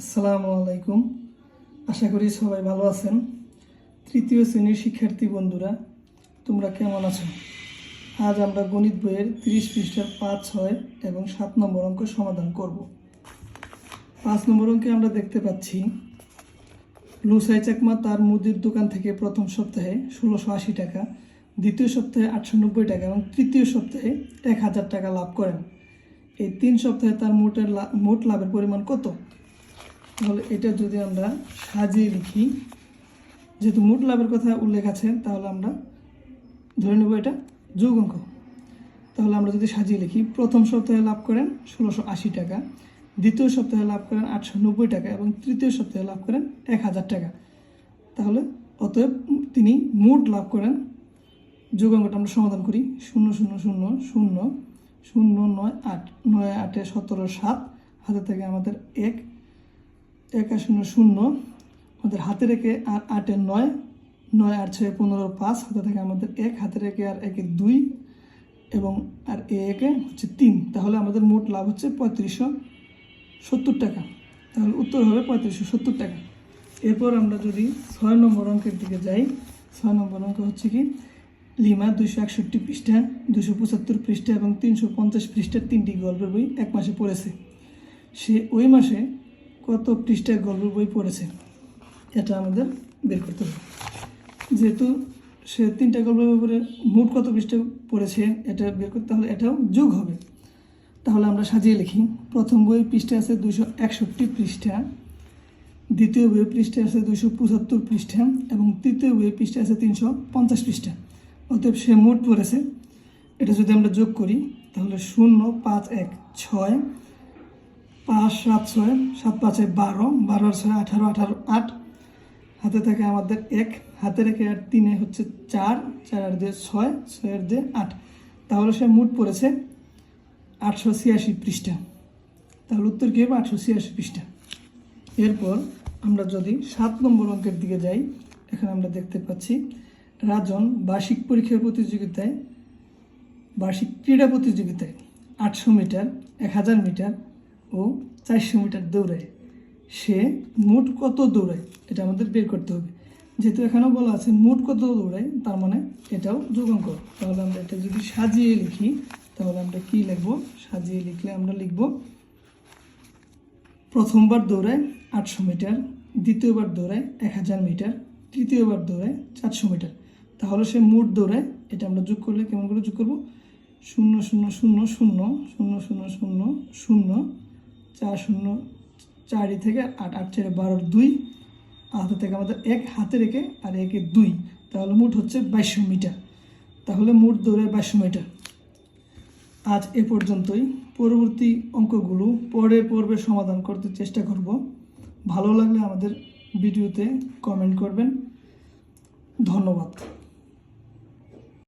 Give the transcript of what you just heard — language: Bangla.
আসসালামু আলাইকুম। আশা করি সবাই ভালো আছেন। তৃতীয় শ্রেণীর শিক্ষার্থী বন্ধুরা, তোমরা কেমন আছো? আজ আমরা গণিত বইয়ের 30 পৃষ্ঠার 5, 6 এবং 7 নম্বর অঙ্ক সমাধান করব। 5 নম্বর অঙ্কে আমরা দেখতে পাচ্ছি, লুসাই চাকমা তার মুদির দোকান থেকে প্রথম সপ্তাহে 1680 টাকা, দ্বিতীয় সপ্তাহে 890 টাকা এবং তৃতীয় সপ্তাহে 1000 টাকা লাভ করেন। এই 3 সপ্তাহে তার মোট লাভের পরিমাণ কত? তাহলে এটা যদি আমরা সাজিয়ে লিখি, যেহেতু মোট লাভের কথা উল্লেখ আছে, তাহলে আমরা ধরে নেব এটা যোগ অঙ্ক। তাহলে আমরা যদি সাজিয়ে লিখি, প্রথম সপ্তাহে লাভ করেন 1680 টাকা, দ্বিতীয় সপ্তাহে লাভ করেন 890 টাকা এবং তৃতীয় সপ্তাহে লাভ করেন 1000 টাকা। তাহলে অতএব তিনি মোট লাভ করেন। যোগ অঙ্কটা আমরা সমাধান করি। 0 0 0 0 0 9 8 9 8 17 7, হাতে থেকে আমাদের 1 1 আর 0 0, আমাদের হাতে রেখে আর 8 এর 9 9 8 6 15 5, হাতে থেকে আমাদের 1, হাতে রেখে আর 1 এর 2 এবং আর 1 এ হচ্ছে 3। তাহলে আমাদের মোট লাভ হচ্ছে 3570 টাকা। তাহলে উত্তর হবে 3570 টাকা। এরপর আমরা যদি 6 নম্বর অঙ্কের দিকে যাই, 6 নম্বর অঙ্ক হচ্ছে কি, লিমা 261 পৃষ্ঠা, 275 পৃষ্ঠা এবং 350 পৃষ্ঠার 3টি গল্পের বই এক মাসে পড়েছে। সে ওই মাসে কত পৃষ্ঠার গল্পের বই পড়েছে, এটা আমাদের বের করতে হবে। যেহেতু সে 3টা গল্পের বই মোট কত পৃষ্ঠা পড়েছে এটা বের করতে হলে এটাও যোগ হবে। তাহলে আমরা সাজিয়ে লিখি, প্রথম বই পৃষ্ঠা আছে 261 পৃষ্ঠা, দ্বিতীয় বই পৃষ্ঠা আছে 275 পৃষ্ঠা এবং তৃতীয় বই পৃষ্ঠা আছে 350 পৃষ্ঠা। অতএব সে মোট পড়েছে, এটা যদি আমরা যোগ করি তাহলে 0 5 1 6, 5 7 6, 7 5 12, 12 6 18, 18 8, হাতে থাকে আমাদের 1, হাতে রেখে আর 3 হচ্ছে 4, 4 আর 2 6, 6 আর 2 8। তাহলে সে মোট পড়েছে 886 পৃষ্ঠা। তাহলে উত্তর কী হবে? 886 পৃষ্ঠা। এরপর আমরা যদি 7 নম্বর অঙ্কের দিকে যাই, এখানে আমরা দেখতে পাচ্ছি, রাজন বার্ষিক পরীক্ষার প্রতিযোগিতায়, বার্ষিক ক্রীড়া প্রতিযোগিতায় 800 মিটার, 1000 মিটার ও 400 মিটার দৌড়ায়। সে মোট কত দৌড়ায়, এটা আমাদের বের করতে হবে। যেহেতু এখানেও বলা আছে মোট কত দৌড়ায়, তার মানে এটাও যোগ অঙ্ক। তাহলে আমরা এটা যদি সাজিয়ে লিখি, তাহলে আমরা কি লিখব? সাজিয়ে লিখলে আমরা লিখব, প্রথমবার দৌড়ায় 800 মিটার, দ্বিতীয়বার দৌড়ায় 1000 মিটার, তৃতীয়বার দৌড়ায় 400 মিটার। তাহলে সে মোট দৌড়ায়, এটা আমরা যোগ করলে কেমন করে যোগ করব? 0 0 0 0 0 0 0 0 4 0 4 থেকে 8 8 4 12 2, হাতে থেকে আমাদের 1, হাতে রেখে আর 1 এ 2, তাহলে মোট হচ্ছে 2200 মিটার। তাহলে মোট দৌড়ায় 2200 মিটার। আজ এ পর্যন্তই। পরবর্তী অঙ্কগুলো পরের পর্বে সমাধান করতে চেষ্টা করব। ভালো লাগলে আমাদের ভিডিওতে কমেন্ট করবেন। ধন্যবাদ।